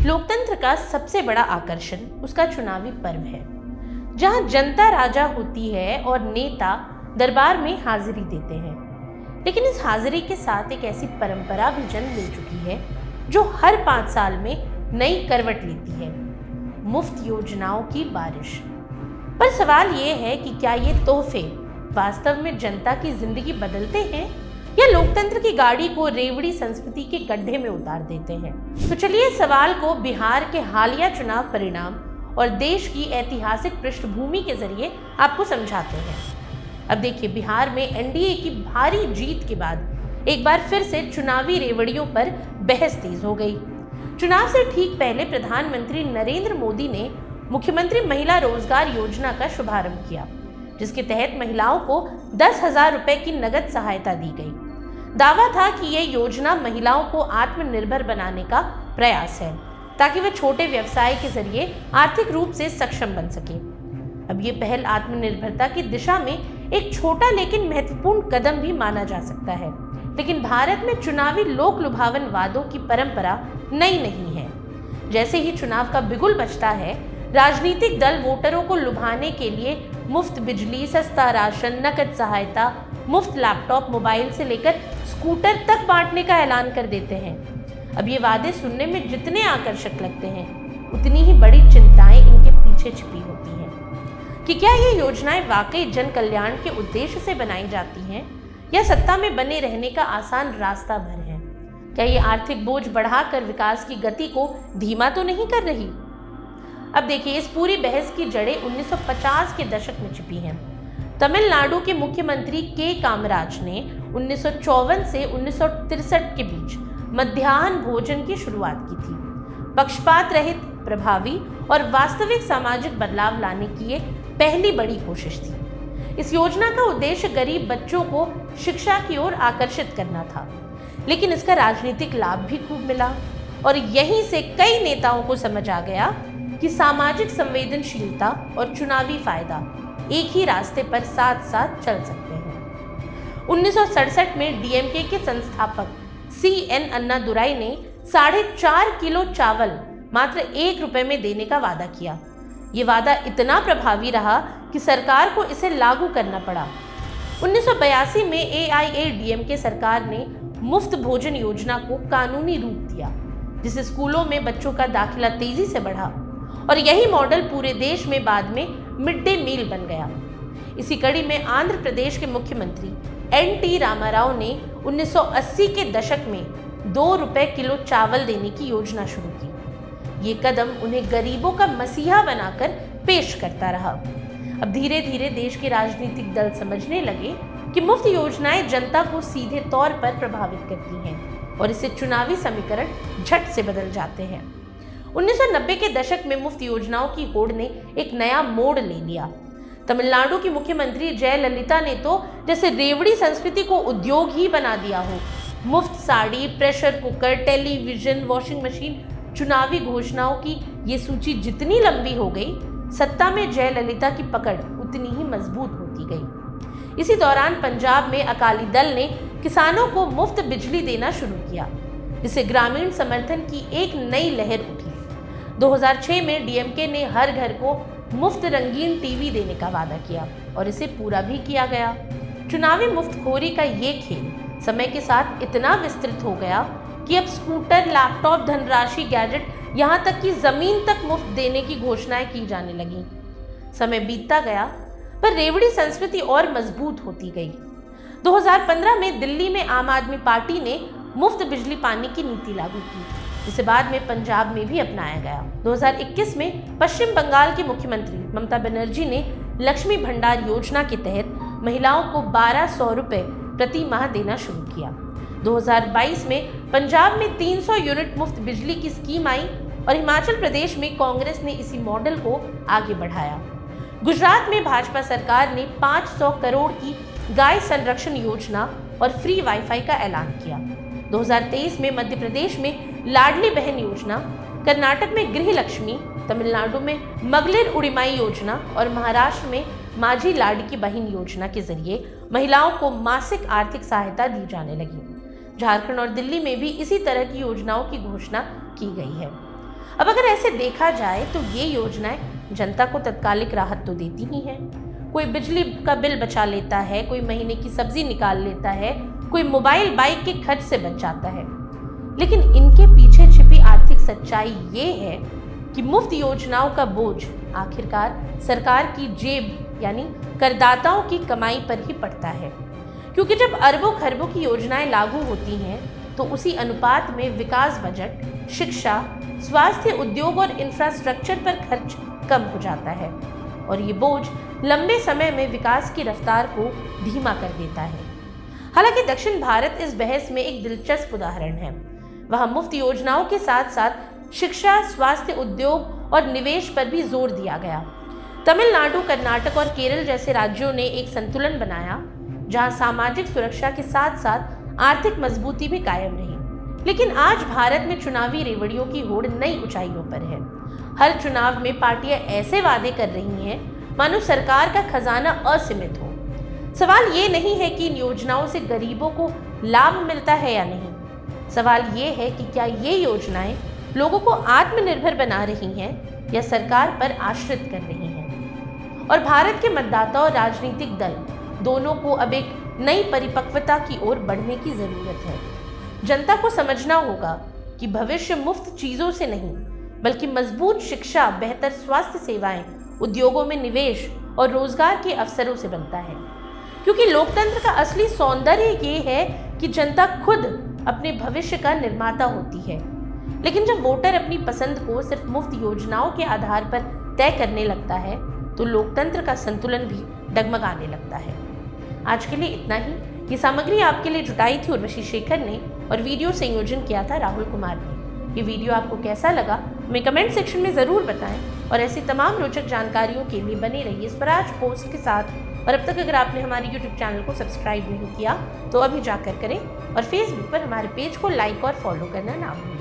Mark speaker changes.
Speaker 1: लोकतंत्र का सबसे बड़ा आकर्षण उसका चुनावी पर्व है, जहां जनता राजा होती है और नेता दरबार में हाजिरी देते हैं। लेकिन इस हाजिरी के साथ एक ऐसी परंपरा भी जन्म ले चुकी है जो हर 5 साल में नई करवट लेती है, मुफ्त योजनाओं की बारिश। पर सवाल ये है कि क्या ये तोहफे वास्तव में जनता की जिंदगी बदलते हैं या लोकतंत्र की गाड़ी को रेवड़ी संस्कृति के गड्ढे में उतार देते हैं। तो चलिए इस सवाल को बिहार के हालिया चुनाव परिणाम और देश की ऐतिहासिक पृष्ठभूमि के जरिए आपको समझाते हैं। अब देखिए, बिहार में एनडीए की भारी जीत के बाद एक बार फिर से चुनावी रेवड़ियों पर बहस तेज हो गई। चुनाव से ठीक पहले प्रधानमंत्री नरेंद्र मोदी ने मुख्यमंत्री महिला रोजगार योजना का शुभारंभ किया, जिसके तहत महिलाओं को 10,000 रुपए की नगद सहायता दी गई। दावा था कि यह योजना महिलाओं को आत्मनिर्भर बनाने का प्रयास है, ताकि वे छोटे व्यवसाय के जरिए आर्थिक रूप से सक्षम बन सके। अब ये पहल आत्मनिर्भरता की दिशा में एक छोटा लेकिन महत्वपूर्ण कदम भी माना जा सकता है। लेकिन भारत में चुनावी लोक लुभावन वादों की परंपरा नई नहीं है। जैसे ही चुनाव का बिगुल बजता है, राजनीतिक दल वोटरों को लुभाने के लिए मुफ्त बिजली, सस्ता राशन, नकद सहायता, मुफ्त लैपटॉप, मोबाइल से लेकर स्कूटर तक बांटने का ऐलान कर देते हैं। अब ये वादे सुनने में जितने आकर्षक लगते हैं, उतनी ही बड़ी चिंताएं इनके पीछे छिपी होती हैं कि क्या ये योजनाएं वाकई जन कल्याण के उद्देश्य से बनाई जाती हैं या सत्ता में बने रहने का आसान रास्ता भर है। क्या ये आर्थिक बोझ बढ़ाकर विकास की गति को धीमा तो नहीं कर रही। अब देखिए, इस पूरी बहस की जड़ें 1950 के दशक में छिपी हैं। तमिलनाडु के मुख्यमंत्री के कामराज ने 1954 से 1963 के बीच मध्याह्न भोजन की शुरुआत की थी। पक्षपात रहित, प्रभावी और वास्तविक सामाजिक बदलाव लाने की ये पहली बड़ी कोशिश थी। इस योजना का उद्देश्य गरीब बच्चों को शिक्षा की ओर आकर्षित करना था, लेकिन इसका राजनीतिक लाभ भी खूब मिला और यहीं से कई नेताओं को समझ आ गया कि सामाजिक संवेदनशीलता और चुनावी फायदा एक ही रास्ते पर साथ साथ चल सकते हैं। 1967 में डीएमके के संस्थापक CN अन्नादुराई ने 4.5 किलो चावल मात्र 1 रुपए में देने का वादा किया। ये वादा इतना प्रभावी रहा कि सरकार को इसे लागू करना पड़ा। 1982 में AIADMK सरकार ने मुफ्त भोजन योजना को कानूनी रूप दिया, जिससे स्कूलों में बच्चों का दाखिला तेजी से बढ़ा और यही मॉडल पूरे देश में बाद में मिड डे मील बन गया। इसी कड़ी में आंध्र प्रदेश के मुख्यमंत्री NT रामाराव ने 1980 के दशक में 2 रुपए किलो चावल देने की योजना शुरू की। ये कदम उन्हें गरीबों का मसीहा बनाकर पेश करता रहा। अब धीरे धीरे देश के राजनीतिक दल समझने लगे कि मुफ्त योजनाएं जनता को सीधे तौर पर प्रभावित करती हैं और इससे चुनावी समीकरण झट से बदल जाते हैं। 1990 के दशक में मुफ्त योजनाओं की होड़ ने एक नया मोड़ ले लिया। तमिलनाडु की मुख्यमंत्री जयललिता ने तो जैसे रेवड़ी संस्कृति को उद्योग ही बना दिया हो। मुफ्त sari, pressure cooker, television, washing machine, चुनावी घोषणाओं की ये सूची जितनी लंबी हो गई, सत्ता में जयललिता की पकड़ उतनी ही मजबूत होती गई। इसी दौरान पंजाब में अकाली दल ने किसानों को मुफ्त बिजली देना शुरू किया, जिससे ग्रामीण समर्थन की एक नई लहर उठी। 2006 में डीएमके ने हर घर को मुफ्त रंगीन टीवी देने का वादा किया और इसे पूरा भी किया गया। चुनावी मुफ्तखोरी का ये खेल समय के साथ इतना विस्तृत हो गया कि अब स्कूटर, लैपटॉप, धनराशि, गैजेट, यहाँ तक कि जमीन तक मुफ्त देने की घोषणाएं की जाने लगी। समय बीतता गया, पर रेवड़ी संस्कृति और मजबूत होती गई। 2015 में दिल्ली में आम आदमी पार्टी ने मुफ्त बिजली पानी की नीति लागू की, जिसे बाद में पंजाब में भी अपनाया गया। 2021 में पश्चिम बंगाल की मुख्यमंत्री ममता बनर्जी ने लक्ष्मी भंडार योजना के तहत महिलाओं को 1200 रुपए प्रति माह देना शुरू किया। 2022 में पंजाब में 300 यूनिट मुफ्त बिजली की स्कीम आई और हिमाचल प्रदेश में कांग्रेस ने इसी मॉडल को आगे बढ़ाया। गुजरात में भाजपा सरकार ने 500 करोड़ की गाय संरक्षण योजना और फ्री वाईफाई का ऐलान किया। 2023 में मध्य प्रदेश में लाडली बहन योजना, कर्नाटक में गृह लक्ष्मी, तमिलनाडु में मगलिर उड़िमाई योजना और महाराष्ट्र में माझी लाडकी बहन योजना के जरिए महिलाओं को मासिक आर्थिक सहायता दी जाने लगी। झारखंड और दिल्ली में भी इसी तरह की योजनाओं की घोषणा की गई है। अब अगर ऐसे देखा जाए तो ये योजनाएं जनता को तत्कालिक राहत तो देती ही हैं। कोई बिजली का बिल बचा लेता है, कोई महीने की सब्जी निकाल लेता है, कोई मोबाइल बाइक के खर्च से बच जाता है। लेकिन इनके पीछे छिपी आर्थिक सच्चाई ये है कि मुफ्त योजनाओं का बोझ आखिरकार सरकार की जेब यानी करदाताओं की कमाई पर ही पड़ता है। क्योंकि जब अरबों खरबों की योजनाएं लागू होती हैं तो उसी अनुपात में विकास बजट, शिक्षा, स्वास्थ्य, उद्योग और इंफ्रास्ट्रक्चर पर खर्च कम हो जाता है और ये बोझ लंबे समय में विकास की रफ्तार को धीमा कर देता है। हालांकि दक्षिण भारत इस बहस में एक दिलचस्प उदाहरण है। वहां मुफ्त योजनाओं के साथ साथ शिक्षा, स्वास्थ्य, उद्योग और निवेश पर भी जोर दिया गया। तमिलनाडु, कर्नाटक और केरल जैसे राज्यों ने एक संतुलन बनाया जहां सामाजिक सुरक्षा के साथ साथ आर्थिक मजबूती भी कायम रही। लेकिन आज भारत में चुनावी रेवड़ियों की होड़ नई ऊंचाइयों पर है। हर चुनाव में पार्टियां ऐसे वादे कर रही हैं मानो सरकार का खजाना असीमित हो। सवाल ये नहीं है कि इन योजनाओं से गरीबों को लाभ मिलता है या नहीं, सवाल ये है कि क्या ये योजनाएं लोगों को आत्मनिर्भर बना रही हैं या सरकार पर आश्रित कर रही हैं। और भारत के मतदाता और राजनीतिक दल दोनों को अब एक नई परिपक्वता की ओर बढ़ने की जरूरत है। जनता को समझना होगा कि भविष्य मुफ्त चीजों से नहीं बल्कि मजबूत शिक्षा, बेहतर स्वास्थ्य सेवाएं, उद्योगों में निवेश और रोजगार के अवसरों से बनता है। क्योंकि लोकतंत्र का असली सौंदर्य ये है कि जनता खुद अपने भविष्य का निर्माता होती है। लेकिन जब वोटर अपनी पसंद को सिर्फ मुफ्त योजनाओं के आधार पर तय करने लगता है तो लोकतंत्र का संतुलन भी डगमगाने लगता है। आज के लिए इतना ही। ये सामग्री आपके लिए जुटाई थी उर्वशी शेखर ने और वीडियो संयोजन किया था राहुल कुमार ने। ये वीडियो आपको कैसा लगा हमें कमेंट सेक्शन में ज़रूर बताएं और ऐसी तमाम रोचक जानकारियों के लिए बने रहिए स्वराज पोस्ट के साथ। और अब तक अगर आपने हमारे YouTube चैनल को सब्सक्राइब नहीं किया तो अभी जाकर करें और Facebook पर हमारे पेज को लाइक और फॉलो करना ना भूलें।